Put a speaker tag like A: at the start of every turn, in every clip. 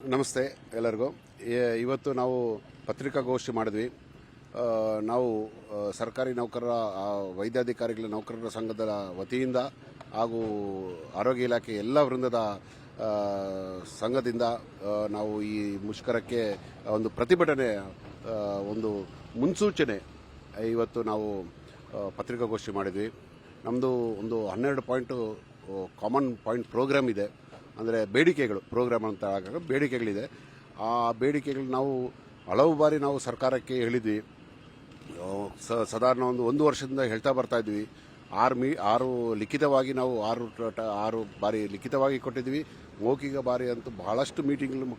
A: ನಮಸ್ತೆ ಎಲ್ಲರಿಗೂ. ಇವತ್ತು ನಾವು ಪತ್ರಿಕಾಗೋಷ್ಠಿ ಮಾಡಿದ್ವಿ. ನಾವು ಸರ್ಕಾರಿ ನೌಕರರ ವೈದ್ಯಾಧಿಕಾರಿಗಳ ನೌಕರರ ಸಂಘದ ವತಿಯಿಂದ ಹಾಗೂ ಆರೋಗ್ಯ ಇಲಾಖೆ ಎಲ್ಲ ವೃಂದದ ಸಂಘದಿಂದ ನಾವು ಈ ಮುಷ್ಕರಕ್ಕೆ ಒಂದು ಪ್ರತಿಭಟನೆ ಒಂದು ಮುನ್ಸೂಚನೆ ಇವತ್ತು ನಾವು ಪತ್ರಿಕಾಗೋಷ್ಠಿ ಮಾಡಿದ್ವಿ. ನಮ್ಮದು ಒಂದು 12 ಪಾಯಿಂಟ್ ಕಾಮನ್ ಪಾಯಿಂಟ್ ಪ್ರೋಗ್ರಾಮ್ ಇದೆ. ಅಂದರೆ ಬೇಡಿಕೆಗಳು, ಪ್ರೋಗ್ರಾಮ್ ಅಂತ ಆಗಾಗ ಬೇಡಿಕೆಗಳಿದೆ. ಆ ಬೇಡಿಕೆಗಳು ನಾವು ಹಲವು ಬಾರಿ ನಾವು ಸರ್ಕಾರಕ್ಕೆ ಹೇಳಿದ್ವಿ. ಸಾಧಾರಣ ಒಂದು ವರ್ಷದಿಂದ ಹೇಳ್ತಾ ಬರ್ತಾ ಇದ್ವಿ. ಆರು ಲಿಖಿತವಾಗಿ ನಾವು ಆರು ಬಾರಿ ಲಿಖಿತವಾಗಿ ಕೊಟ್ಟಿದ್ವಿ. ಮೌಖಿಕ ಬಾರಿ ಅಂತೂ ಬಹಳಷ್ಟು ಮೀಟಿಂಗ್ಗಳು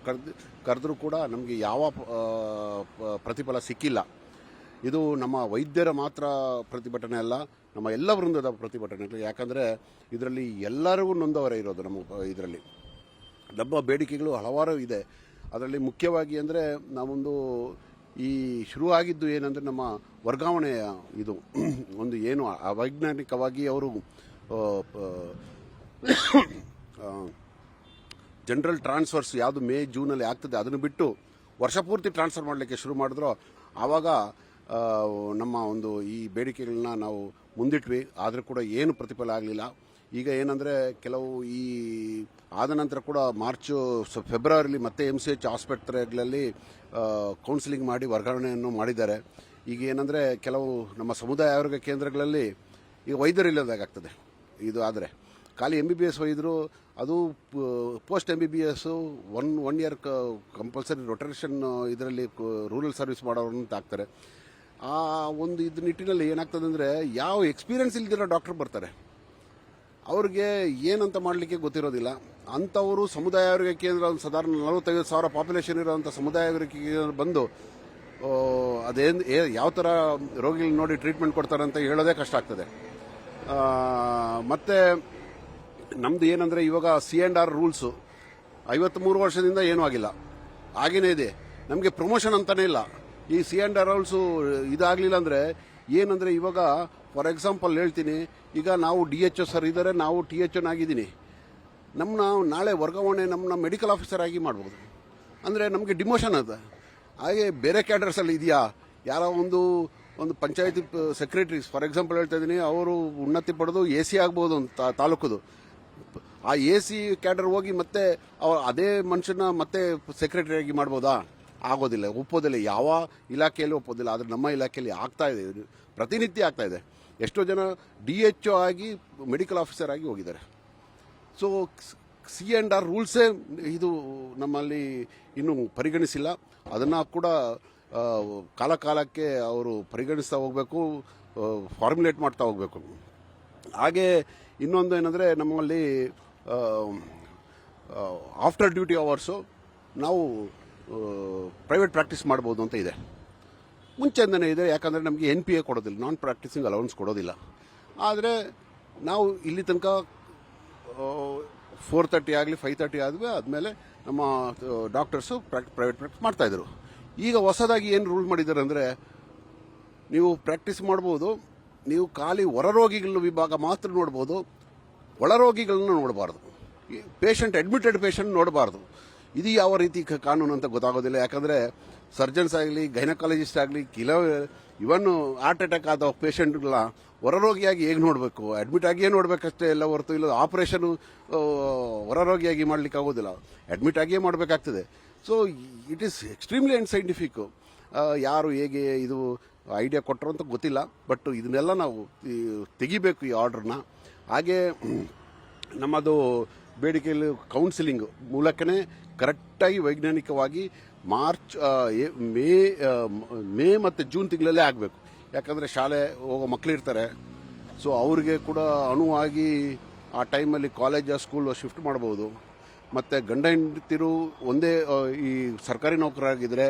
A: ಕರೆದ್ರೂ ಕೂಡ ನಮಗೆ ಯಾವ ಪ್ರತಿಫಲ ಸಿಕ್ಕಿಲ್ಲ. ಇದು ನಮ್ಮ ವೈದ್ಯರ ಮಾತ್ರ ಪ್ರತಿಭಟನೆ ಅಲ್ಲ, ನಮ್ಮ ಎಲ್ಲ ವೃಂದದ ಪ್ರತಿಭಟನೆ. ಯಾಕಂದರೆ ಇದರಲ್ಲಿ ಎಲ್ಲರಿಗೂ ನೊಂದವರೇ ಇರೋದು. ನಮ್ಮ ಬೇಡಿಕೆಗಳು ಹಲವಾರು ಇದೆ. ಅದರಲ್ಲಿ ಮುಖ್ಯವಾಗಿ ಅಂದರೆ ನಾವೊಂದು ಈ ಶುರುವಾಗಿದ್ದು ಏನಂದರೆ ನಮ್ಮ ವರ್ಗಾವಣೆಯ ಇದು ಒಂದು ಏನು ಅವೈಜ್ಞಾನಿಕವಾಗಿ ಅವರು ಜನರಲ್ ಟ್ರಾನ್ಸ್ಫರ್ಸ್ ಯಾವುದು ಮೇ ಜೂನಲ್ಲಿ ಆಗ್ತದೆ ಅದನ್ನು ಬಿಟ್ಟು ವರ್ಷ ಪೂರ್ತಿ ಟ್ರಾನ್ಸ್ಫರ್ ಮಾಡಲಿಕ್ಕೆ ಶುರು ಮಾಡಿದ್ರು. ಆವಾಗ ನಮ್ಮ ಒಂದು ಈ ಬೇಡಿಕೆಗಳನ್ನ ನಾವು ಮುಂದಿಟ್ವಿ. ಆದರೂ ಕೂಡ ಏನು ಪ್ರತಿಫಲ ಆಗಲಿಲ್ಲ. ಈಗ ಏನಂದರೆ ಕೆಲವು ಈ ಆದ ನಂತರ ಕೂಡ ಫೆಬ್ರವರಿಲಿ ಮತ್ತೆ MCH ಆಸ್ಪತ್ರೆಗಳಲ್ಲಿ ಕೌನ್ಸಿಲಿಂಗ್ ಮಾಡಿ ವರ್ಗಾವಣೆಯನ್ನು ಮಾಡಿದ್ದಾರೆ. ಈಗ ಏನಂದರೆ ಕೆಲವು ನಮ್ಮ ಸಮುದಾಯ ಆರೋಗ್ಯ ಕೇಂದ್ರಗಳಲ್ಲಿ ಈಗ ವೈದ್ಯರಿಲ್ಲದಾಗ್ತದೆ. ಇದು ಆದರೆ ಖಾಲಿ MBBS ವೈದ್ಯರು, ಅದು post MBBS one year compulsory rotation ಇದರಲ್ಲಿ ರೂರಲ್ ಸರ್ವಿಸ್ ಮಾಡೋರನ್ನು ಹಾಕ್ತಾರೆ. ಆ ಒಂದು ಇದು ನಿಟ್ಟಿನಲ್ಲಿ ಏನಾಗ್ತದೆ ಅಂದರೆ ಯಾವ ಎಕ್ಸ್ಪೀರಿಯನ್ಸ್ ಇಲ್ದಿರೋ ಡಾಕ್ಟರ್ ಬರ್ತಾರೆ. ಅವ್ರಿಗೆ ಏನಂತ ಮಾಡಲಿಕ್ಕೆ ಗೊತ್ತಿರೋದಿಲ್ಲ. ಅಂಥವರು ಸಮುದಾಯ ಆರೋಗ್ಯ ಕೇಂದ್ರ ಒಂದು ಸಾಧಾರಣ 45,000 ಪಾಪ್ಯುಲೇಷನ್ ಇರೋಂಥ ಸಮುದಾಯ ಆರೋಗ್ಯ ಕೇಂದ್ರ ಬಂದು ಅದೇನು ಯಾವ ಥರ ರೋಗಿಗಳು ನೋಡಿ ಟ್ರೀಟ್ಮೆಂಟ್ ಕೊಡ್ತಾರೆ ಅಂತ ಹೇಳೋದೇ ಕಷ್ಟ ಆಗ್ತದೆ. ಮತ್ತು ನಮ್ಮದು ಏನಂದರೆ ಇವಾಗ C&R ರೂಲ್ಸು 53 ವರ್ಷದಿಂದ ಏನೂ ಆಗಿಲ್ಲ, ಹಾಗೇನೇ ಇದೆ. ನಮಗೆ ಪ್ರಮೋಷನ್ ಅಂತಲೇ ಇಲ್ಲ. ಈ C&R ರೂಲ್ಸು ಇದಾಗಲಿಲ್ಲ ಅಂದರೆ ಏನಂದರೆ ಇವಾಗ ಫಾರ್ ಎಕ್ಸಾಂಪಲ್ ಹೇಳ್ತೀನಿ, ಈಗ ನಾವು DHO ಸರ್ ಇದ್ದಾರೆ, ನಾವು THO ಆಗಿದ್ದೀನಿ. ನಮ್ಮನ್ನ ನಾಳೆ ವರ್ಗಾವಣೆ ನಮ್ಮನ್ನ ಮೆಡಿಕಲ್ ಆಫೀಸರ್ ಆಗಿ ಮಾಡ್ಬೋದು. ಅಂದರೆ ನಮಗೆ ಡಿಮೋಷನ್ ಅದು. ಹಾಗೆ ಬೇರೆ ಕ್ಯಾಡರ್ಸಲ್ಲಿ ಇದೆಯಾ? ಯಾರೋ ಒಂದು ಪಂಚಾಯತಿ ಸೆಕ್ರೆಟರಿ ಫಾರ್ ಎಕ್ಸಾಂಪಲ್ ಹೇಳ್ತಾ ಇದ್ದೀನಿ, ಅವರು ಉನ್ನತಿ ಪಡೆದು AC ಆಗ್ಬೋದು ಅಂತ ತಾಲೂಕದು. ಆ AC ಕ್ಯಾಡರ್ ಹೋಗಿ ಮತ್ತೆ ಅದೇ ಮನುಷ್ಯನ ಮತ್ತೆ ಸೆಕ್ರೆಟರಿಯಾಗಿ ಮಾಡ್ಬೋದಾ? ಆಗೋದಿಲ್ಲ, ಒಪ್ಪೋದಿಲ್ಲ. ಯಾವ ಇಲಾಖೆಯಲ್ಲಿ ಒಪ್ಪೋದಿಲ್ಲ. ಆದರೆ ನಮ್ಮ ಇಲಾಖೆಯಲ್ಲಿ ಆಗ್ತಾ ಇದೆ, ಪ್ರತಿನಿತ್ಯ ಆಗ್ತಾ ಇದೆ. ಎಷ್ಟೋ ಜನ DHO ಆಗಿ ಮೆಡಿಕಲ್ ಆಫೀಸರ್ ಆಗಿ ಹೋಗಿದ್ದಾರೆ. ಸೊ C&R ರೂಲ್ಸೇ ಇದು ನಮ್ಮಲ್ಲಿ ಇನ್ನೂ ಪರಿಗಣಿಸಿಲ್ಲ. ಅದನ್ನು ಕೂಡ ಕಾಲಕ್ಕೆ ಅವರು ಪರಿಗಣಿಸ್ತಾ ಹೋಗಬೇಕು, ಫಾರ್ಮುಲೇಟ್ ಮಾಡ್ತಾ ಹೋಗಬೇಕು. ಹಾಗೆ ಇನ್ನೊಂದು ಏನಂದರೆ ನಮ್ಮಲ್ಲಿ ಆಫ್ಟರ್ ಡ್ಯೂಟಿ ಅವರ್ಸು ನಾವು ಪ್ರೈವೇಟ್ ಪ್ರಾಕ್ಟೀಸ್ ಮಾಡ್ಬೋದು ಅಂತ ಇದೆ. ಮುಂಚೆಯಿಂದನೇ ಇದೆ. ಯಾಕಂದರೆ ನಮಗೆ NPA ಕೊಡೋದಿಲ್ಲ, ನಾನ್ ಪ್ರಾಕ್ಟೀಸಿಂಗ್ ಅಲೌನ್ಸ್ ಕೊಡೋದಿಲ್ಲ. ಆದರೆ ನಾವು ಇಲ್ಲಿ ತನಕ 4:30 ಆಗಲಿ 5:30 ಆದಮೇಲೆ ನಮ್ಮ ಡಾಕ್ಟರ್ಸು ಪ್ರೈವೇಟ್ ಪ್ರಾಕ್ಟೀಸ್ ಮಾಡ್ತಾಯಿದ್ರು. ಈಗ ಹೊಸದಾಗಿ ಏನು ರೂಲ್ ಮಾಡಿದ್ದಾರೆ ಅಂದರೆ, ನೀವು ಪ್ರಾಕ್ಟೀಸ್ ಮಾಡ್ಬೋದು, ನೀವು ಖಾಲಿ ಹೊರರೋಗಿಗಳ ವಿಭಾಗ ಮಾತ್ರ ನೋಡ್ಬೋದು, ಒಳರೋಗಿಗಳನ್ನ ನೋಡಬಾರ್ದು. ಅಡ್ಮಿಟೆಡ್ ಪೇಷಂಟ್ ನೋಡಬಾರ್ದು. ಇದು ಯಾವ ರೀತಿ ಕಾನೂನು ಅಂತ ಗೊತ್ತಾಗೋದಿಲ್ಲ. ಯಾಕಂದರೆ ಸರ್ಜನ್ಸ್ ಆಗಲಿ, ಗೈನಕಾಲಜಿಸ್ಟ್ ಆಗಲಿ, ಇವನ್ ಹಾರ್ಟ್ ಅಟ್ಯಾಕ್ ಆದ ಪೇಷಂಟ್ಗಳ ಹೊರರೋಗಿಯಾಗಿ ಹೇಗೆ ನೋಡಬೇಕು? ಅಡ್ಮಿಟ್ ಆಗಿಯೇ ನೋಡಬೇಕಷ್ಟೇ ಎಲ್ಲ ಹೊರತು ಇಲ್ಲ ಆಪರೇಷನು ಹೊರರೋಗಿಯಾಗಿ ಮಾಡಲಿಕ್ಕೆ ಆಗೋದಿಲ್ಲ, ಅಡ್ಮಿಟ್ ಆಗಿಯೇ ಮಾಡಬೇಕಾಗ್ತದೆ. So it is extremely unscientific. ಯಾರು ಹೇಗೆ ಇದು ಐಡಿಯಾ ಕೊಟ್ಟರು ಅಂತ ಗೊತ್ತಿಲ್ಲ. ಬಟ್ ಇದನ್ನೆಲ್ಲ ನಾವು ತೆಗಿಬೇಕು ಈ ಆರ್ಡ್ರನ್ನ. ಹಾಗೆ ನಮ್ಮದು ಬೇಡಿಕೆಯಲ್ಲಿ ಕೌನ್ಸಿಲಿಂಗ್ ಮೂಲಕನೇ ಕರೆಕ್ಟಾಗಿ ವೈಜ್ಞಾನಿಕವಾಗಿ ಮೇ ಮತ್ತು ಜೂನ್ ತಿಂಗಳಲ್ಲೇ ಆಗಬೇಕು. ಯಾಕಂದರೆ ಶಾಲೆ ಹೋಗೋ ಮಕ್ಕಳಿರ್ತಾರೆ. ಸೊ ಅವ್ರಿಗೆ ಕೂಡ ಅನುವಾಗಿ ಆ ಟೈಮಲ್ಲಿ ಕಾಲೇಜ್ ಸ್ಕೂಲ್ ಶಿಫ್ಟ್ ಮಾಡ್ಬೋದು. ಮತ್ತು ಗಂಡ ಹೆಂಡತಿರು ಒಂದೇ ಈ ಸರ್ಕಾರಿ ನೌಕರರಾಗಿದ್ದರೆ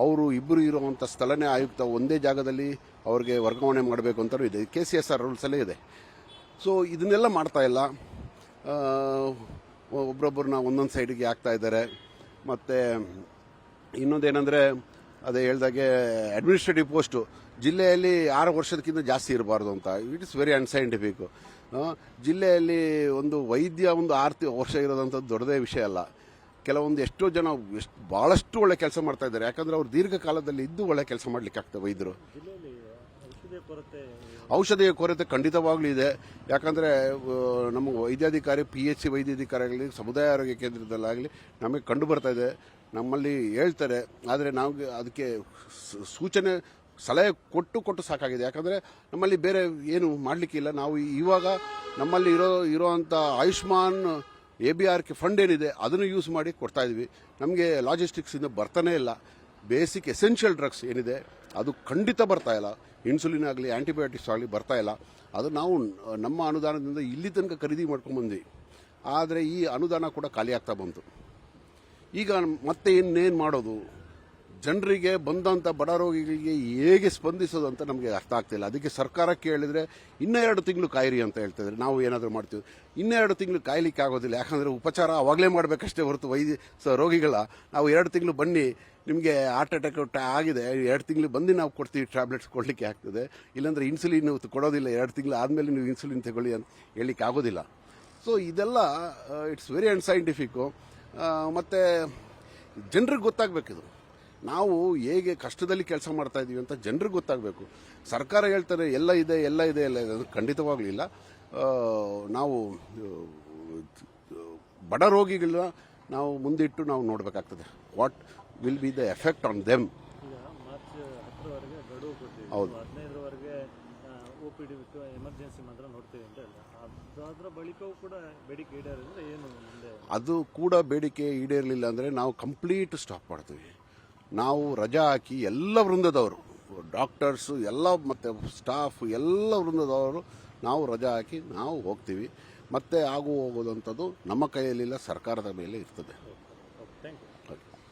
A: ಅವರು ಇಬ್ಬರು ಇರುವಂಥ ಸ್ಥಳನೇ ಆಯುಕ್ತ ಒಂದೇ ಜಾಗದಲ್ಲಿ ಅವ್ರಿಗೆ ವರ್ಗಾವಣೆ ಮಾಡಬೇಕು ಅಂತಲೂ ಇದೆ. KCSR ರೂಲ್ಸಲ್ಲೇ ಇದೆ. ಸೊ ಇದನ್ನೆಲ್ಲ ಮಾಡ್ತಾ ಇಲ್ಲ. ಒಬ್ರೊಬ್ಬರನ್ನ ಒಂದೊಂದು ಸೈಡಿಗೆ ಆಗ್ತಾ ಇದ್ದಾರೆ. ಮತ್ತು ಇನ್ನೊಂದೇನೆಂದರೆ, ಅದೇ ಹೇಳ್ದಾಗೆ ಅಡ್ಮಿನಿಸ್ಟ್ರೇಟಿವ್ ಪೋಸ್ಟು ಜಿಲ್ಲೆಯಲ್ಲಿ 6 ವರ್ಷದಕ್ಕಿಂತ ಜಾಸ್ತಿ ಇರಬಾರ್ದು ಅಂತ. It is very unscientific. ಜಿಲ್ಲೆಯಲ್ಲಿ ಒಂದು ವೈದ್ಯ 6 ವರ್ಷ ಇರೋದಂಥದ್ದು ದೊಡ್ಡದೇ ವಿಷಯ ಅಲ್ಲ. ಕೆಲವೊಂದು ಎಷ್ಟೋ ಜನ ಬಹಳಷ್ಟು ಒಳ್ಳೆ ಕೆಲಸ ಮಾಡ್ತಾ ಇದ್ದಾರೆ. ಯಾಕಂದ್ರೆ ಅವ್ರು ದೀರ್ಘಕಾಲದಲ್ಲಿ ಇದ್ದು ಒಳ್ಳೆ ಕೆಲಸ ಮಾಡ್ಲಿಕ್ಕೆ ಆಗ್ತದೆ ವೈದ್ಯರು. ಔಷಧಿಯ ಕೊರತೆ ಖಂಡಿತವಾಗ್ಲೂ ಇದೆ. ಯಾಕಂದ್ರೆ ನಮ್ಮ ವೈದ್ಯಾಧಿಕಾರಿ PHC ವೈದ್ಯಾಧಿಕಾರಿಗಳಲ್ಲಿ ಸಮುದಾಯ ಆರೋಗ್ಯ ಕೇಂದ್ರದಲ್ಲಾಗಲಿ ನಮಗೆ ಕಂಡು ಬರ್ತಾ ಇದೆ, ನಮ್ಮಲ್ಲಿ ಹೇಳ್ತಾರೆ. ಆದರೆ ನಾವು ಅದಕ್ಕೆ ಸೂಚನೆ ಸಲಹೆ ಕೊಟ್ಟು ಸಾಕಾಗಿದೆ. ಯಾಕಂದರೆ ನಮ್ಮಲ್ಲಿ ಬೇರೆ ಏನು ಮಾಡಲಿಕ್ಕಿಲ್ಲ. ನಾವು ಇವಾಗ ನಮ್ಮಲ್ಲಿ ಇರೋವಂಥ ಆಯುಷ್ಮಾನ್ ABRK ಫಂಡ್ ಏನಿದೆ ಅದನ್ನು ಯೂಸ್ ಮಾಡಿ ಕೊಡ್ತಾ ಇದ್ವಿ. ನಮಗೆ ಲಾಜಿಸ್ಟಿಕ್ಸಿಂದ ಬರ್ತಾನೆ ಇಲ್ಲ. ಬೇಸಿಕ್ ಎಸೆನ್ಷಿಯಲ್ ಡ್ರಗ್ಸ್ ಏನಿದೆ ಅದು ಖಂಡಿತ ಬರ್ತಾ ಇಲ್ಲ. ಇನ್ಸುಲಿನ್ ಆಗಲಿ ಆಂಟಿಬಯೋಟಿಕ್ಸ್ ಆಗಲಿ ಬರ್ತಾ ಇಲ್ಲ. ಅದು ನಾವು ನಮ್ಮ ಅನುದಾನದಿಂದ ಇಲ್ಲಿ ತನಕ ಖರೀದಿ ಮಾಡ್ಕೊಂಡ್ಬಂದ್ವಿ. ಆದರೆ ಈ ಅನುದಾನ ಕೂಡ ಖಾಲಿ ಆಗ್ತಾ ಬಂತು. ಈಗ ಮತ್ತೆ ಇನ್ನೇನು ಮಾಡೋದು? ಜನರಿಗೆ ಬಂದಂಥ ಬಡ ರೋಗಿಗಳಿಗೆ ಹೇಗೆ ಸ್ಪಂದಿಸೋದು ಅಂತ ನಮಗೆ ಅರ್ಥ ಆಗ್ತಿಲ್ಲ. ಅದಕ್ಕೆ ಸರ್ಕಾರ ಕೇಳಿದ್ರೆ ಇನ್ನೂ 2 ತಿಂಗಳು ಕಾಯಿರಿ ಅಂತ ಹೇಳ್ತಿದ್ರೆ ನಾವು ಏನಾದರೂ ಮಾಡ್ತೀವಿ. ಇನ್ನೂ 2 ತಿಂಗಳು ಕಾಯ್ಲಿಕ್ಕೆ ಆಗೋದಿಲ್ಲ. ಯಾಕಂದರೆ ಉಪಚಾರ ಅವಾಗಲೇ ಮಾಡಬೇಕಷ್ಟೇ ಹೊರತು ರೋಗಿಗಳ ನಾವು 2 ತಿಂಗಳು ಬನ್ನಿ ನಿಮಗೆ ಹಾರ್ಟ್ ಅಟ್ಯಾಕ್ ಆಗಿದೆ 2 ತಿಂಗಳು ಬಂದು ನಾವು ಕೊಡ್ತೀವಿ ಟ್ಯಾಬ್ಲೆಟ್ಸ್ ಕೊಡಲಿಕ್ಕೆ ಆಗ್ತದೆ. ಇಲ್ಲಾಂದರೆ ಇನ್ಸುಲಿನ್ ಕೊಡೋದಿಲ್ಲ, 2 ತಿಂಗಳು ಆದಮೇಲೆ ನೀವು ಇನ್ಸುಲಿನ್ ತಗೊಳ್ಳಿ ಅಂತ ಹೇಳಲಿಕ್ಕೆ ಆಗೋದಿಲ್ಲ. ಸೊ ಇದೆಲ್ಲ ಇಟ್ಸ್ ವೆರಿ ಅನ್ಸೈಂಟಿಫಿಕ್ಕು. ಮತ್ತು ಜನರಿಗೆ ಗೊತ್ತಾಗಬೇಕಿದು ನಾವು ಹೇಗೆ ಕಷ್ಟದಲ್ಲಿ ಕೆಲಸ ಮಾಡ್ತಾ ಇದೀವಿ ಅಂತ ಜನರಿಗೆ ಗೊತ್ತಾಗಬೇಕು. ಸರ್ಕಾರ ಹೇಳ್ತಾರೆ ಎಲ್ಲ ಇದೆ ಅದು ಖಂಡಿತವಾಗ್ಲೂ ಇಲ್ಲ. ನಾವು ಬಡ ರೋಗಿಗಳನ್ನ ನಾವು ಮುಂದಿಟ್ಟು ನಾವು ನೋಡಬೇಕಾಗ್ತದೆ. What will be the effect on them.
B: March 10ರವರೆಗೆ ಗಡುವು ಕೊಟ್ಟಿದ್ದೀವಿ.
A: ಹೌದು,
B: 15ರವರೆಗೆ OPD ಬಿಟ್ಟು ಎಮರ್ಜೆನ್ಸಿ ಮಾತ್ರ ನೋಡ್ತೀವಿ ಅಂತ ಹೇಳಿದ್ರೆ ಅದರ ಬಳಿಕವೂ ಕೂಡ ಬೇಡಿಕೆ ಈಡೇರಿದ್ರೆ ಏನು ಮುಂದೆ?
A: ಅದು ಕೂಡ ಬೇಡಿಕೆ ಈಡೇರಲಿಲ್ಲ ಅಂದರೆ ನಾವು ಕಂಪ್ಲೀಟ್ ಸ್ಟಾಪ್ ಮಾಡ್ತೀವಿ. ನಾವು ರಜಾ ಹಾಕಿ ಎಲ್ಲ ವೃಂದದವರು, ಡಾಕ್ಟರ್ಸು ಎಲ್ಲ ಮತ್ತು ಸ್ಟಾಫ್ ಎಲ್ಲ ವೃಂದದವರು ನಾವು ರಜಾ ಹಾಕಿ ನಾವು ಹೋಗ್ತೀವಿ. ಮತ್ತೆ ಹೋಗೋದಂಥದ್ದು ನಮ್ಮ ಕೈಯಲ್ಲಿಲ್ಲ, ಸರ್ಕಾರದ ಮೇಲೆ ಇರ್ತದೆ.